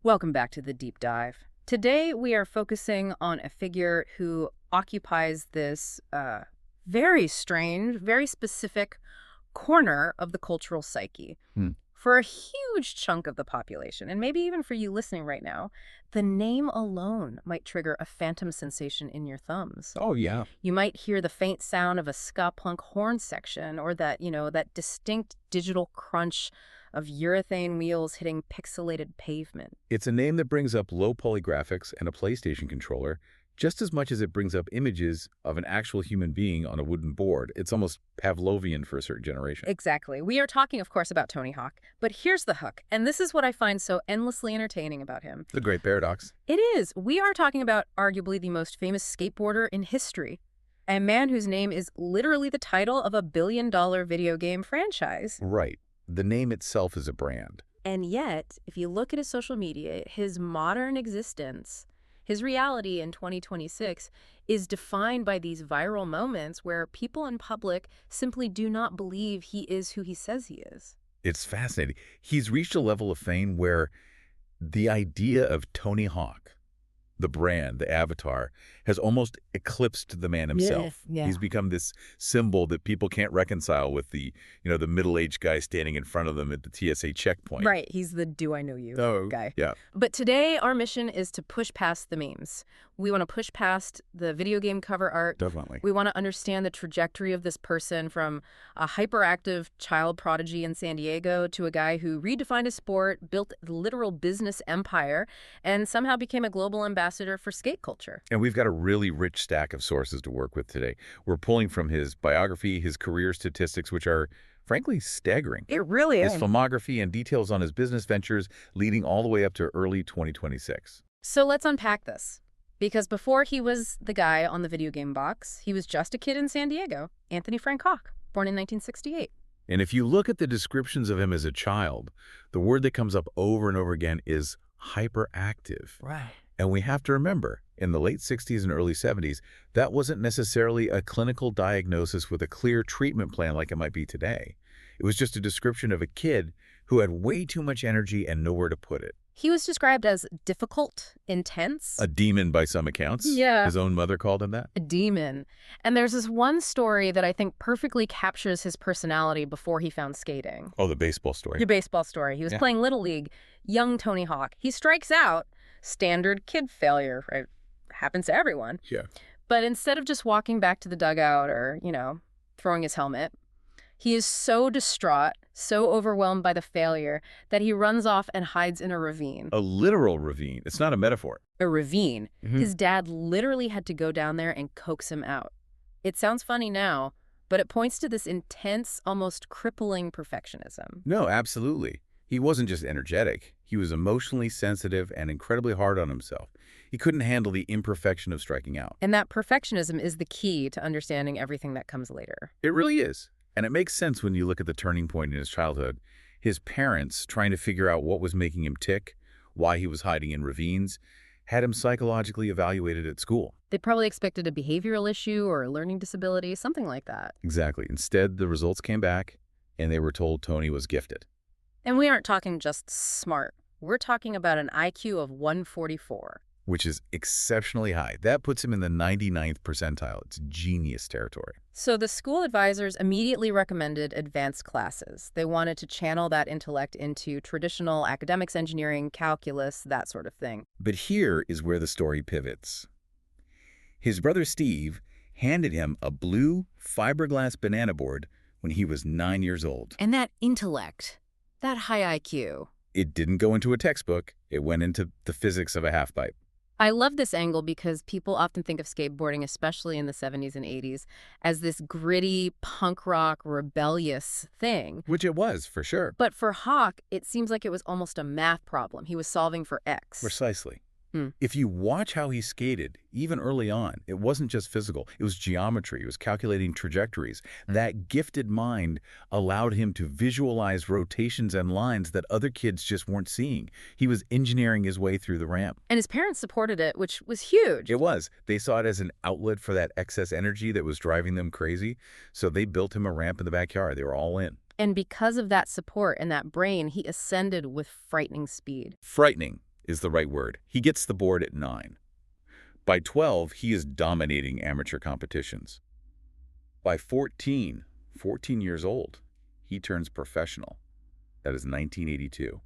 Welcome back to the deep dive. Today we are focusing on a figure who occupies this very strange, very specific corner of the cultural psyche. Hmm. For a huge chunk of the population, and maybe even for you listening right now, the name alone might trigger a phantom sensation in your thumbs. Oh, yeah. You might hear the faint sound of a ska punk horn section or that distinct digital crunch of urethane wheels hitting pixelated pavement. It's a name that brings up low poly graphics and a PlayStation controller just as much as it brings up images of an actual human being on a wooden board. It's almost Pavlovian for a certain generation. Exactly. We are talking, of course, about Tony Hawk, but here's the hook, and this is what I find so endlessly entertaining about him. The great paradox. It is. We are talking about arguably the most famous skateboarder in history, a man whose name is literally the title of a billion-dollar video game franchise. Right. The name itself is a brand. And yet, if you look at his social media, his modern existence, his reality in 2026 is defined by these viral moments where people in public simply do not believe he is who he says he is. It's fascinating. He's reached a level of fame where the idea of Tony Hawk, the brand, the avatar, has almost eclipsed the man himself. Yeah. He's become this symbol that people can't reconcile with the middle-aged guy standing in front of them at the TSA checkpoint. Right. He's the do I know you guy. Yeah. But today our mission is to push past the memes. We want to push past the video game cover art. Definitely. We want to understand the trajectory of this person from a hyperactive child prodigy in San Diego to a guy who redefined a sport, built a literal business empire, and somehow became a global ambassador for skate culture. And we've got a really rich stack of sources to work with today. We're pulling from his biography, his career statistics, which are, frankly, staggering. It really His filmography and details on his business ventures leading all the way up to early 2026. So let's unpack this. Because before he was the guy on the video game box, he was just a kid in San Diego, Anthony Frank Hawk, born in 1968. And if you look at the descriptions of him as a child, the word that comes up over and over again is hyperactive. Right. And we have to remember, in the late 60s and early 70s, that wasn't necessarily a clinical diagnosis with a clear treatment plan like it might be today. It was just a description of a kid who had way too much energy and nowhere to put it. He was described as difficult, intense. A demon by some accounts. Yeah. His own mother called him that. A demon. And there's this one story that I think perfectly captures his personality before he found skating. Oh, the baseball story. The baseball story. He was playing Little League, young Tony Hawk. He strikes out, standard kid failure, right? Happens to everyone. Yeah. But instead of just walking back to the dugout or, throwing his helmet, he is so distraught, so overwhelmed by the failure that he runs off and hides in a ravine. A literal ravine. It's not a metaphor. A ravine. Mhm. His dad literally had to go down there and coax him out. It sounds funny now, but it points to this intense, almost crippling perfectionism. No, absolutely. He wasn't just energetic. He was emotionally sensitive and incredibly hard on himself. He couldn't handle the imperfection of striking out. And that perfectionism is the key to understanding everything that comes later. It really is. And it makes sense when you look at the turning point in his childhood. His parents, trying to figure out what was making him tick, why he was hiding in ravines, had him psychologically evaluated at school. They probably expected a behavioral issue or a learning disability, something like that. Exactly. Instead, the results came back, and they were told Tony was gifted. And we aren't talking just smart. We're talking about an IQ of 144. Which is exceptionally high. That puts him in the 99th percentile. It's genius territory. So the school advisors immediately recommended advanced classes. They wanted to channel that intellect into traditional academics, engineering, calculus, that sort of thing. But here is where the story pivots. His brother Steve handed him a blue fiberglass banana board when he was 9 years old. And that intellect, that high IQ. It didn't go into a textbook. It went into the physics of a half-pipe. I love this angle because people often think of skateboarding, especially in the 70s and 80s, as this gritty, punk rock, rebellious thing. Which it was, for sure. But for Hawk, it seems like it was almost a math problem. He was solving for X. Precisely. Hmm. If you watch how he skated, even early on, it wasn't just physical. It was geometry. It was calculating trajectories. That gifted mind allowed him to visualize rotations and lines that other kids just weren't seeing. He was engineering his way through the ramp. And his parents supported it, which was huge. It was. They saw it as an outlet for that excess energy that was driving them crazy. So they built him a ramp in the backyard. They were all in. And because of that support and that brain, he ascended with frightening speed. Frightening. is the right word. He gets the board at 9. By 12, he is dominating amateur competitions. By 14 years old, he turns professional. That is 1982.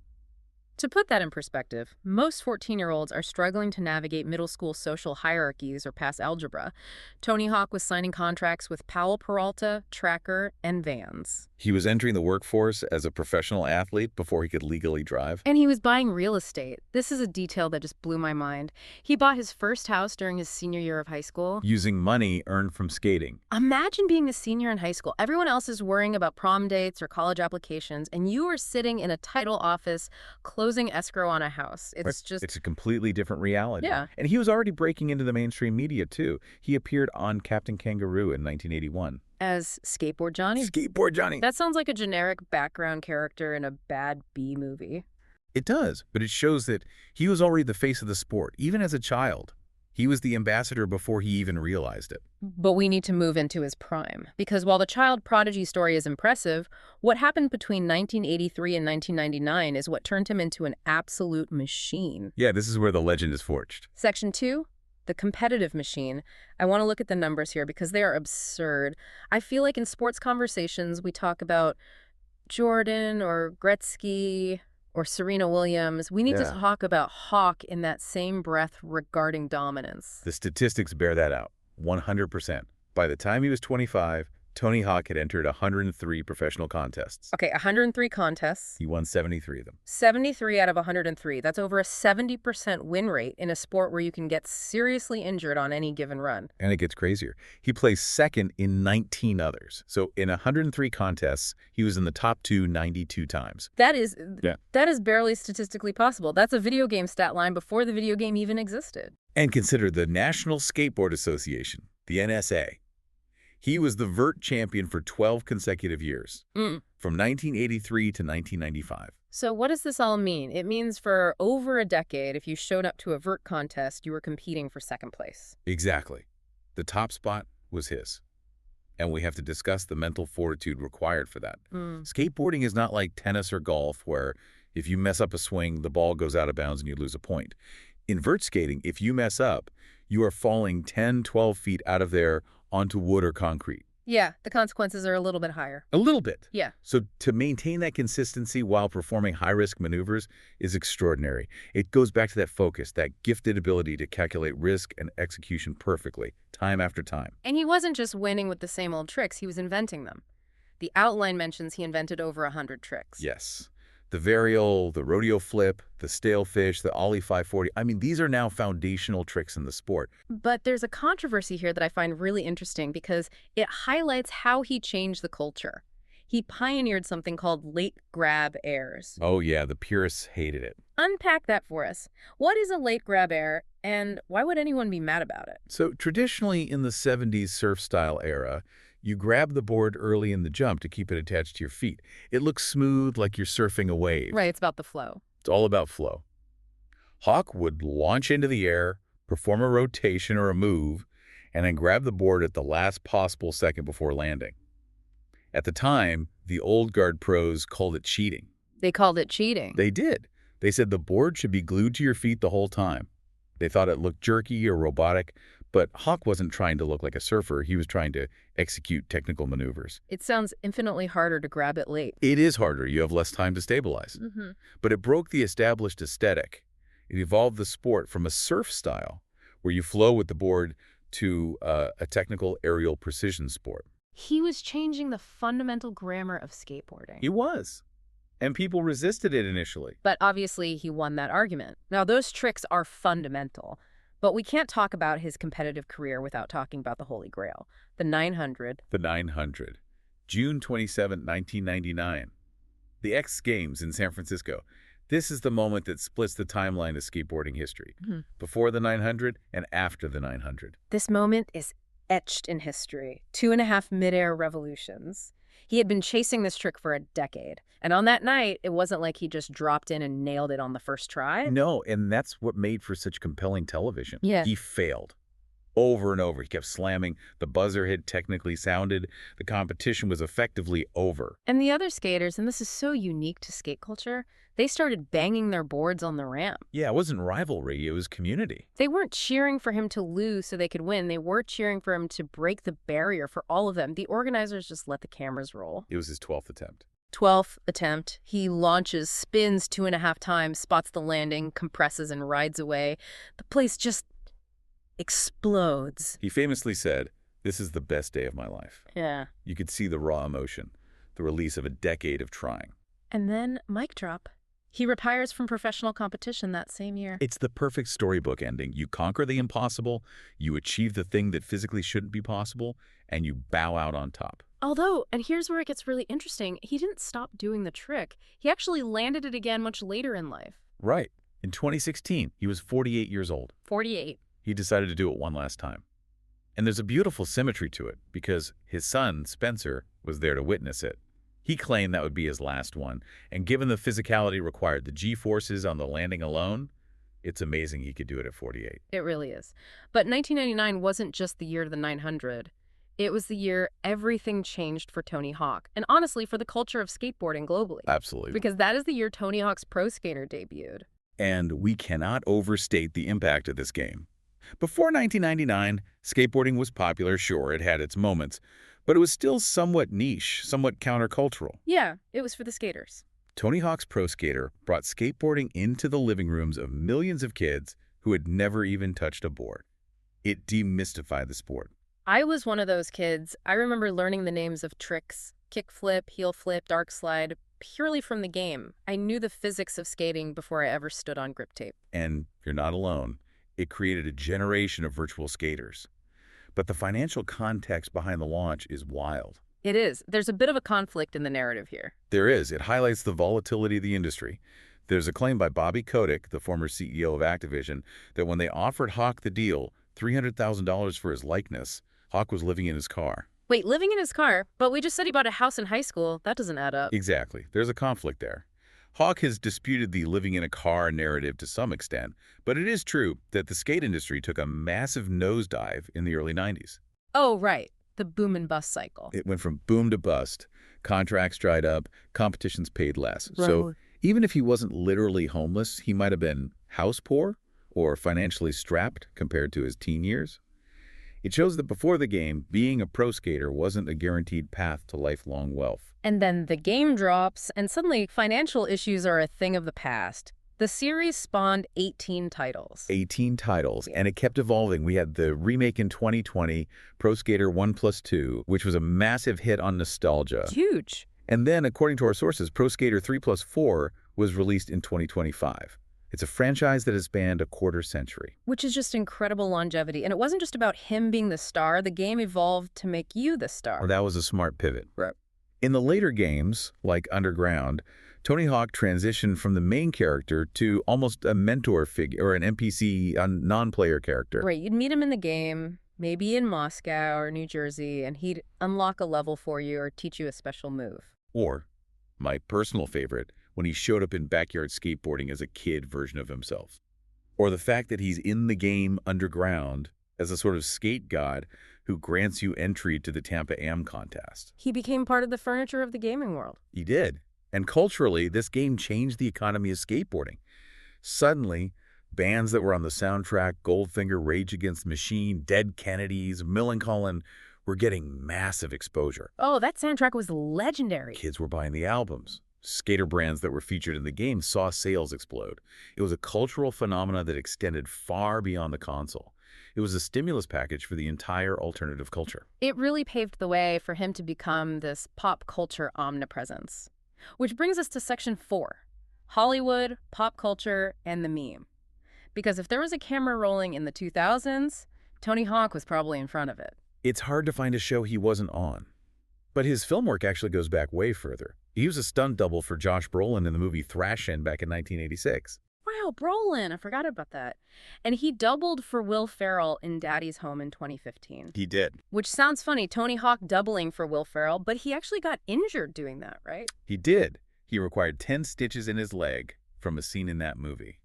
To put that in perspective, most 14-year-olds are struggling to navigate middle school social hierarchies or pass algebra. Tony Hawk was signing contracts with Powell Peralta, Tracker, and Vans. He was entering the workforce as a professional athlete before he could legally drive. And he was buying real estate. This is a detail that just blew my mind. He bought his first house during his senior year of high school. Using money earned from skating. Imagine being a senior in high school. Everyone else is worrying about prom dates or college applications, and you are sitting in a title office closing escrow on a house. It's a completely different reality. Yeah. And he was already breaking into the mainstream media, too. He appeared on Captain Kangaroo in 1981. As Skateboard Johnny? Skateboard Johnny. That sounds like a generic background character in a bad B movie. It does, but it shows that he was already the face of the sport, even as a child. He was the ambassador before he even realized it. But we need to move into his prime, because while the child prodigy story is impressive, what happened between 1983 and 1999 is what turned him into an absolute machine. Yeah, this is where the legend is forged. Section 2, the competitive machine. I want to look at the numbers here because they are absurd. I feel like in sports conversations we talk about Jordan or Gretzky or Serena Williams. We need to talk about Hawk in that same breath regarding dominance. The statistics bear that out, 100%. By the time he was 25, Tony Hawk had entered 103 professional contests. Okay, 103 contests. He won 73 of them. 73 out of 103. That's over a 70% win rate in a sport where you can get seriously injured on any given run. And it gets crazier. He placed second in 19 others. So in 103 contests, he was in the top 92 times. That is barely statistically possible. That's a video game stat line before the video game even existed. And consider the National Skateboard Association, the NSA. He was the vert champion for 12 consecutive years, from 1983 to 1995. So what does this all mean? It means for over a decade, if you showed up to a vert contest, you were competing for second place. Exactly. The top spot was his. And we have to discuss the mental fortitude required for that. Skateboarding is not like tennis or golf, where if you mess up a swing, the ball goes out of bounds and you lose a point. In vert skating, if you mess up, you are falling 10, 12 feet out of there onto wood or concrete. Yeah, the consequences are a little bit higher. A little bit. Yeah. So to maintain that consistency while performing high-risk maneuvers is extraordinary. It goes back to that focus, that gifted ability to calculate risk and execution perfectly, time after time. And he wasn't just winning with the same old tricks, he was inventing them. The outline mentions he invented over 100 tricks. Yes. The varial, the rodeo flip, the stale fish, the ollie 540. I mean, these are now foundational tricks in the sport. But there's a controversy here that I find really interesting because it highlights how he changed the culture. He pioneered something called late grab airs. Oh yeah, the purists hated it. Unpack that for us. What is a late grab air, and why would anyone be mad about it? So traditionally in the 70s surf style era, you grab the board early in the jump to keep it attached to your feet. It looks smooth, like you're surfing a wave. Right, it's about the flow. It's all about flow. Hawk would launch into the air, perform a rotation or a move, and then grab the board at the last possible second before landing. At the time, the old guard pros called it cheating. They called it cheating. They did. They said the board should be glued to your feet the whole time. They thought it looked jerky or robotic, but Hawk wasn't trying to look like a surfer. He was trying to execute technical maneuvers. It sounds infinitely harder to grab it late. It is harder. You have less time to stabilize. But it broke the established aesthetic. It evolved the sport from a surf style, where you flow with the board, to a technical aerial precision sport. He was changing the fundamental grammar of skateboarding. He was. And people resisted it initially. But obviously, he won that argument. Now, those tricks are fundamental. But we can't talk about his competitive career without talking about the Holy Grail, the 900. The 900. June 27, 1999. The X Games in San Francisco. This is the moment that splits the timeline of skateboarding history. Before the 900 and after the 900. This moment is etched in history. 2.5 midair revolutions. He had been chasing this trick for a decade. And on that night, it wasn't like he just dropped in and nailed it on the first try. No, and that's what made for such compelling television. Yeah. He failed. over and over. He kept slamming. The buzzer had technically sounded. The competition was effectively over. And the other skaters, and this is so unique to skate culture, they started banging their boards on the ramp. Yeah, it wasn't rivalry. It was community. They weren't cheering for him to lose so they could win. They were cheering for him to break the barrier for all of them. The organizers just let the cameras roll. It was his 12th attempt. 12th attempt. He launches, spins 2.5 times, spots the landing, compresses, and rides away. The place just explodes. He famously said, "This is the best day of my life." Yeah. You could see the raw emotion, the release of a decade of trying. And then, mic drop. He retires from professional competition that same year. It's the perfect storybook ending. You conquer the impossible, you achieve the thing that physically shouldn't be possible, and you bow out on top. Although, and here's where it gets really interesting, he didn't stop doing the trick. He actually landed it again much later in life. Right. In 2016, he was 48 years old. 48. He decided to do it one last time. And there's a beautiful symmetry to it because his son, Spencer, was there to witness it. He claimed that would be his last one, and given the physicality required, the G-forces on the landing alone, it's amazing he could do it at 48. It really is. But 1999 wasn't just the year of the 900. It was the year everything changed for Tony Hawk, and honestly for the culture of skateboarding globally. Absolutely. Because that is the year Tony Hawk's Pro Skater debuted. And we cannot overstate the impact of this game. Before 1999, skateboarding was popular, sure, it had its moments, but it was still somewhat niche, somewhat countercultural. Yeah, it was for the skaters. Tony Hawk's Pro Skater brought skateboarding into the living rooms of millions of kids who had never even touched a board. It demystified the sport. I was one of those kids. I remember learning the names of tricks, kickflip, heel flip, dark slide, purely from the game. I knew the physics of skating before I ever stood on grip tape. And you're not alone. It created a generation of virtual skaters. But the financial context behind the launch is wild. It is. There's a bit of a conflict in the narrative here. There is. It highlights the volatility of the industry. There's a claim by Bobby Kotick, the former CEO of Activision, that when they offered Hawk the deal, $300,000 for his likeness, Hawk was living in his car. Wait, living in his car? But we just said he bought a house in high school. That doesn't add up. Exactly. There's a conflict there. Hawk has disputed the living in a car narrative to some extent, but it is true that the skate industry took a massive nosedive in the early 90s. Oh, right. The boom and bust cycle. It went from boom to bust. Contracts dried up. Competitions paid less. Right. So even if he wasn't literally homeless, he might have been house poor or financially strapped compared to his teen years. It shows that before the game, being a pro skater wasn't a guaranteed path to lifelong wealth. And then the game drops, and suddenly financial issues are a thing of the past. The series spawned 18 titles. 18 titles, and it kept evolving. We had the remake in 2020, Pro Skater 1+2, which was a massive hit on nostalgia. Huge. And then, according to our sources, Pro Skater 3+4 was released in 2025. It's a franchise that has spanned a quarter century. Which is just incredible longevity. And it wasn't just about him being the star. The game evolved to make you the star. Well, that was a smart pivot. Right. In the later games, like Underground, Tony Hawk transitioned from the main character to almost a mentor figure or an NPC, a non-player character. Right. You'd meet him in the game, maybe in Moscow or New Jersey, and he'd unlock a level for you or teach you a special move. Or, my personal favorite, when he showed up in backyard skateboarding as a kid version of himself. Or the fact that he's in the game Underground as a sort of skate god who grants you entry to the Tampa Am contest. He became part of the furniture of the gaming world. He did. And culturally, this game changed the economy of skateboarding. Suddenly, bands that were on the soundtrack, Goldfinger, Rage Against the Machine, Dead Kennedys, Millencolin, were getting massive exposure. Oh, that soundtrack was legendary. Kids were buying the albums. Skater brands that were featured in the game saw sales explode. It was a cultural phenomenon that extended far beyond the console. It was a stimulus package for the entire alternative culture. It really paved the way for him to become this pop culture omnipresence. Which brings us to section 4, Hollywood, pop culture, and the meme. Because if there was a camera rolling in the 2000s, Tony Hawk was probably in front of it. It's hard to find a show he wasn't on. But his film work actually goes back way further. He was a stunt double for Josh Brolin in the movie Thrashin' back in 1986. Wow, Brolin, I forgot about that. And he doubled for Will Ferrell in Daddy's Home in 2015. He did. Which sounds funny, Tony Hawk doubling for Will Ferrell, but he actually got injured doing that, right? He did. He required 10 stitches in his leg from a scene in that movie.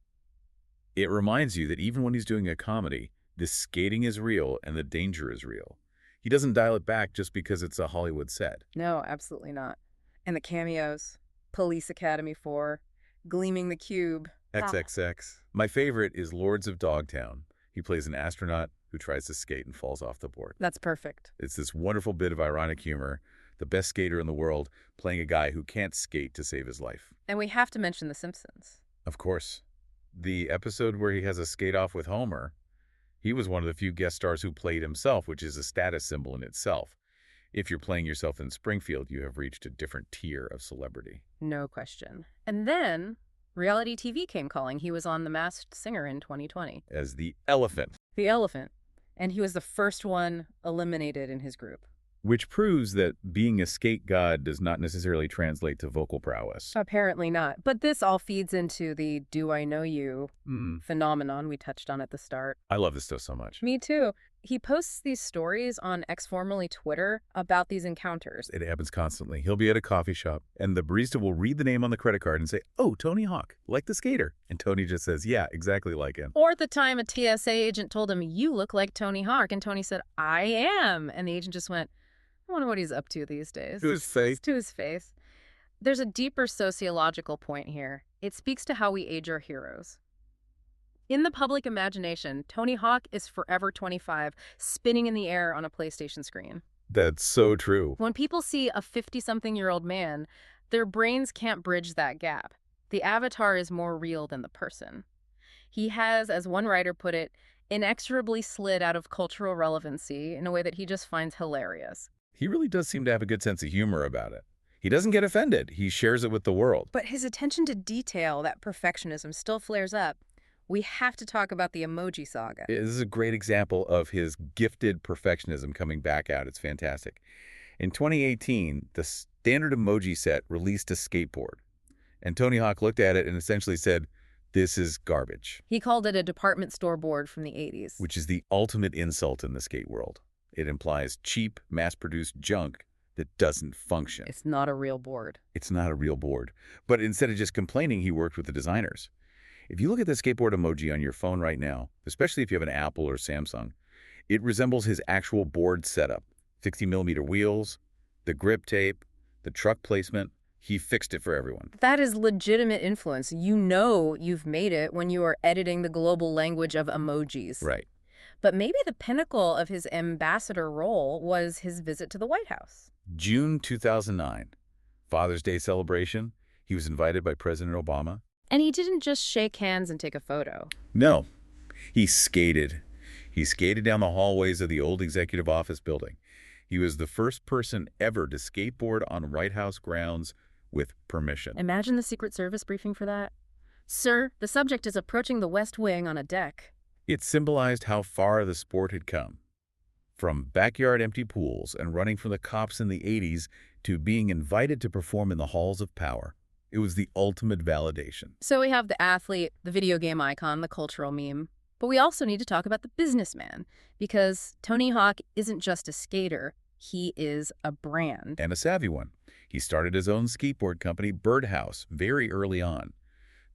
It reminds you that even when he's doing a comedy, The skating is real and the danger is real. He doesn't dial it back just because it's a Hollywood set. No, absolutely not. And the cameos. Police Academy 4, Gleaming the Cube. XXX. My favorite is Lords of Dogtown. He plays an astronaut who tries to skate and falls off the board. That's perfect. It's this wonderful bit of ironic humor, the best skater in the world playing a guy who can't skate to save his life. And we have to mention The Simpsons. Of course. The episode where he has a skate-off with Homer, he was one of the few guest stars who played himself, which is a status symbol in itself. If you're playing yourself in Springfield, you have reached a different tier of celebrity. No question. And then reality TV came calling. He was on The Masked Singer in 2020. As the elephant. The elephant. And he was the first one eliminated in his group. Which proves that being a skate god does not necessarily translate to vocal prowess. Apparently not. But this all feeds into the do I know you phenomenon we touched on at the start. I love this stuff so much. Me too. He posts these stories on X, formerly Twitter, about these encounters. It happens constantly. He'll be at a coffee shop, and the barista will read the name on the credit card and say, "Oh, Tony Hawk, like the skater." And Tony just says, "Yeah, exactly like him." Or the time a TSA agent told him, "You look like Tony Hawk," and Tony said, "I am." And the agent just went, I wonder what he's up to these days. To his face. To his face. There's a deeper sociological point here. It speaks to how we age our heroes. In the public imagination, Tony Hawk is forever 25, spinning in the air on a PlayStation screen. That's so true. When people see a 50-something-year-old man, their brains can't bridge that gap. The avatar is more real than the person. He has, as one writer put it, inexorably slid out of cultural relevancy in a way that he just finds hilarious. He really does seem to have a good sense of humor about it. He doesn't get offended. He shares it with the world. But his attention to detail, that perfectionism, still flares up. We have to talk about the emoji saga. This is a great example of his gifted perfectionism coming back out. It's fantastic. In 2018, the standard emoji set released a skateboard. And Tony Hawk looked at it and essentially said, "This is garbage." He called it a department store board from the 80s. Which is the ultimate insult in the skate world. It implies cheap, mass-produced junk that doesn't function. It's not a real board. It's not a real board. But instead of just complaining, he worked with the designers. If you look at the skateboard emoji on your phone right now, especially if you have an Apple or Samsung, it resembles his actual board setup. 60mm wheels, the grip tape, the truck placement. He fixed it for everyone. That is legitimate influence. You know you've made it when you are editing the global language of emojis. Right. But maybe the pinnacle of his ambassador role was his visit to the White House. June 2009, Father's Day celebration. He was invited by President Obama. And he didn't just shake hands and take a photo. No, he skated. He skated down the hallways of the old executive office building. He was the first person ever to skateboard on White House grounds with permission. Imagine the Secret Service briefing for that. Sir, the subject is approaching the West Wing on a deck. It symbolized how far the sport had come. From backyard empty pools and running from the cops in the 80s to being invited to perform in the halls of power. It was the ultimate validation. So we have the athlete, the video game icon, the cultural meme. But we also need to talk about the businessman, because Tony Hawk isn't just a skater. He is a brand. And a savvy one. He started his own skateboard company, Birdhouse, very early on.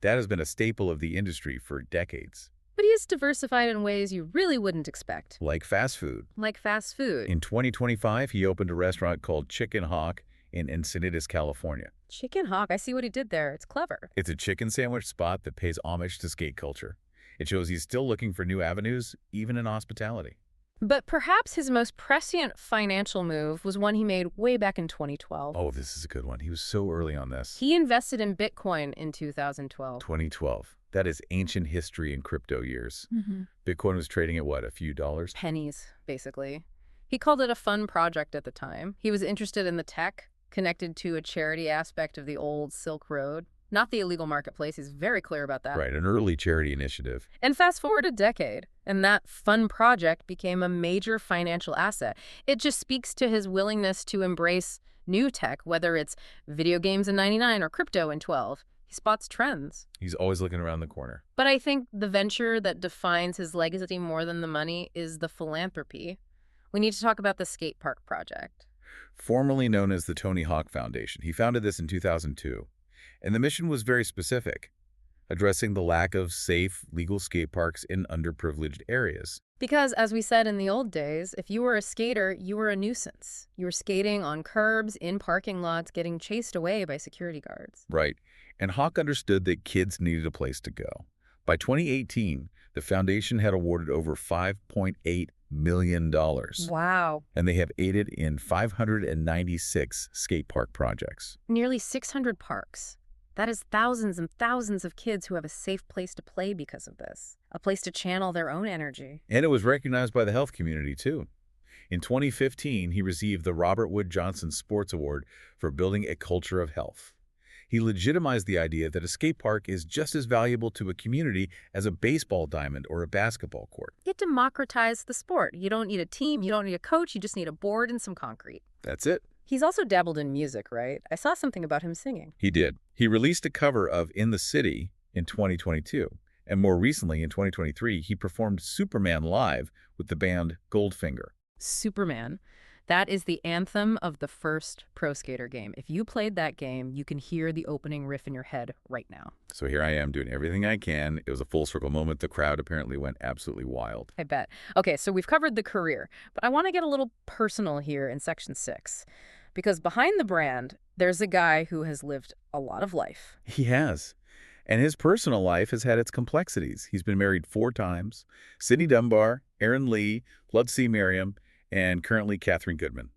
That has been a staple of the industry for decades. But he is diversified in ways you really wouldn't expect. Like fast food. Like fast food. In 2025, he opened a restaurant called Chicken Hawk in Encinitas, California. Chicken Hawk, I see what he did there. It's clever. It's a chicken sandwich spot that pays homage to skate culture. It shows he's still looking for new avenues, even in hospitality. But perhaps his most prescient financial move was one he made way back in 2012. Oh, this is a good one. He was so early on this. He invested in Bitcoin in 2012. 2012. That is ancient history in crypto years. Bitcoin was trading at what, a few dollars? Pennies, basically. He called it a fun project at the time. He was interested in the tech, connected to a charity aspect of the old Silk Road. Not the illegal marketplace. He's very clear about that. Right, an early charity initiative. And fast forward a decade, and that fun project became a major financial asset. It just speaks to his willingness to embrace new tech, whether it's video games in '99 or crypto in 12. He spots trends. He's always looking around the corner. But I think the venture that defines his legacy more than the money is the philanthropy. We need to talk about the Skatepark Project. Formerly known as the Tony Hawk Foundation. He founded this in 2002. And the mission was very specific. addressing the lack of safe, legal skate parks in underprivileged areas. Because, as we said in the old days, if you were a skater, you were a nuisance. You were skating on curbs, in parking lots, getting chased away by security guards. Right. And Hawk understood that kids needed a place to go. By 2018, the foundation had awarded over $5.8 million. Wow. And they have aided in 596 skate park projects. Nearly 600 parks. That is thousands and thousands of kids who have a safe place to play because of this, a place to channel their own energy. And it was recognized by the health community, too. In 2015, he received the Robert Wood Johnson Sports Award for building a culture of health. He legitimized the idea that a skate park is just as valuable to a community as a baseball diamond or a basketball court. It democratized the sport. You don't need a team, you don't need a coach, you just need a board and some concrete. That's it. He's also dabbled in music, right? I saw something about him singing. He did. He released a cover of In the City in 2022. And more recently, in 2023, he performed Superman live with the band Goldfinger. Superman. That is the anthem of the first pro skater game. If you played that game, you can hear the opening riff in your head right now. So here I am doing everything I can. It was a full circle moment. The crowd apparently went absolutely wild. I bet. Okay, so we've covered the career, but I want to get a little personal here in Section 6. Because behind the brand, there's a guy who has lived a lot of life. He has. And his personal life has had its complexities. He's been married 4 times. Sydney Dunbar, Aaron Lee, Lud C. Merriam, and currently Catherine Goodman.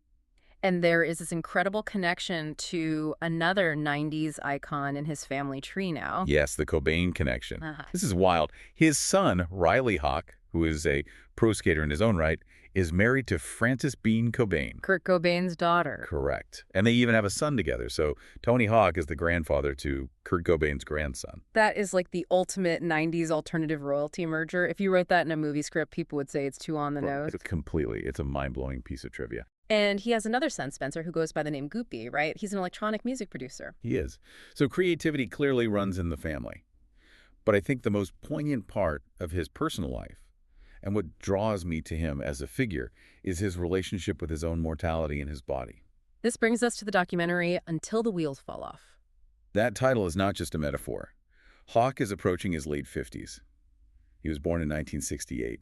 And there is this incredible connection to another 90s icon in his family tree now. Yes, the Cobain connection. This is wild. His son, Riley Hawk, who is a pro skater in his own right, is married to Frances Bean Cobain. Kurt Cobain's daughter. Correct. And they even have a son together. So Tony Hawk is the grandfather to Kurt Cobain's grandson. That is like the ultimate 90s alternative royalty merger. If you wrote that in a movie script, people would say it's too on the nose. Completely. It's a mind-blowing piece of trivia. And he has another son, Spencer, who goes by the name Goopy, right? He's an electronic music producer. He is. So creativity clearly runs in the family. But I think the most poignant part of his personal life, and what draws me to him as a figure, is his relationship with his own mortality and his body. This brings us to the documentary Until the Wheels Fall Off. That title is not just a metaphor. Hawk is approaching his late 50s. He was born in 1968.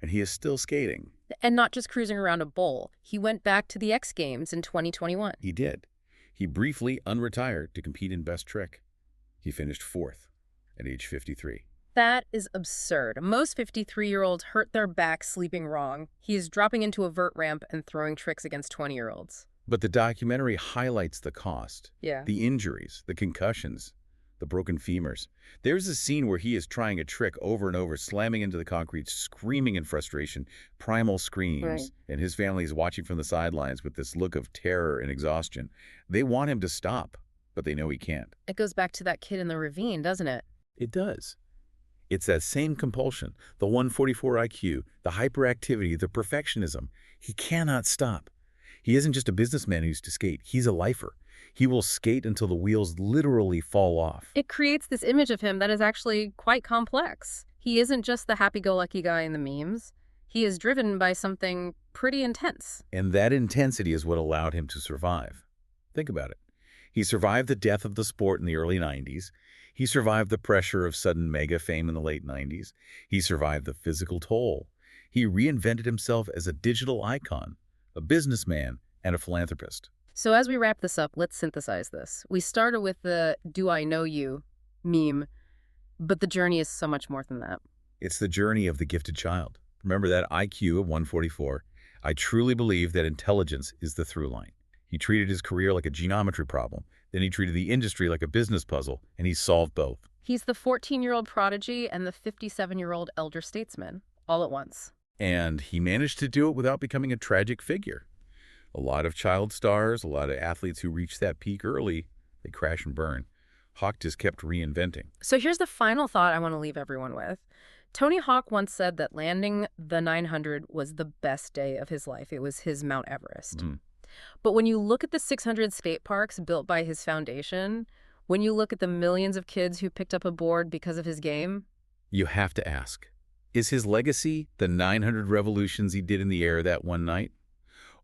And he is still skating. And not just cruising around a bowl. He went back to the X Games in 2021. He did. He briefly unretired to compete in Best Trick. He finished 4th at age 53. That is absurd. Most 53-year-olds hurt their back sleeping wrong. He is dropping into a vert ramp and throwing tricks against 20-year-olds. But the documentary highlights the cost. Yeah. The injuries, the concussions, the broken femurs. There's a scene where he is trying a trick over and over, slamming into the concrete, screaming in frustration, primal screams. Right. And his family is watching from the sidelines with this look of terror and exhaustion. They want him to stop, but they know he can't. It goes back to that kid in the ravine, doesn't it? It does. It's that same compulsion, the 144 IQ, the hyperactivity, the perfectionism. He cannot stop. He isn't just a businessman who used to skate. He's a lifer. He will skate until the wheels literally fall off. It creates this image of him that is actually quite complex. He isn't just the happy-go-lucky guy in the memes. He is driven by something pretty intense. And that intensity is what allowed him to survive. Think about it. He survived the death of the sport in the early 90s. He survived the pressure of sudden mega fame in the late 90s. He survived the physical toll. He reinvented himself as a digital icon, a businessman, and a philanthropist. So as we wrap this up, let's synthesize this. We started with the "Do I know you" meme, but the journey is so much more than that. It's the journey of the gifted child. Remember that IQ of 144? I truly believe that intelligence is the through line. He treated his career like a geometry problem. Then he treated the industry like a business puzzle, and he solved both. He's the 14-year-old prodigy and the 57-year-old elder statesman, all at once. And he managed to do it without becoming a tragic figure. A lot of child stars, a lot of athletes who reach that peak early, they crash and burn. Hawk just kept reinventing. So here's the final thought I want to leave everyone with. Tony Hawk once said that landing the 900 was the best day of his life. It was his Mount Everest. But when you look at the 600 skate parks built by his foundation, when you look at the millions of kids who picked up a board because of his game, You have to ask, is his legacy the 900 revolutions he did in the air that one night?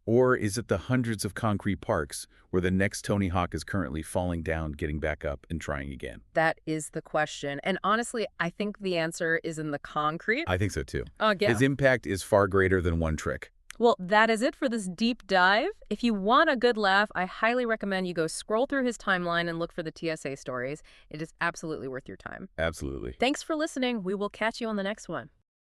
Or is it the hundreds of concrete parks where the next Tony Hawk is currently falling down, getting back up, and trying again? That is the question. And honestly, I think the answer is in the concrete. I think so too. Yeah. His impact is far greater than one trick. Well, that is it for this deep dive. If you want a good laugh, I highly recommend you go scroll through his timeline and look for the TSA stories. It is absolutely worth your time. Absolutely. Thanks for listening. We will catch you on the next one.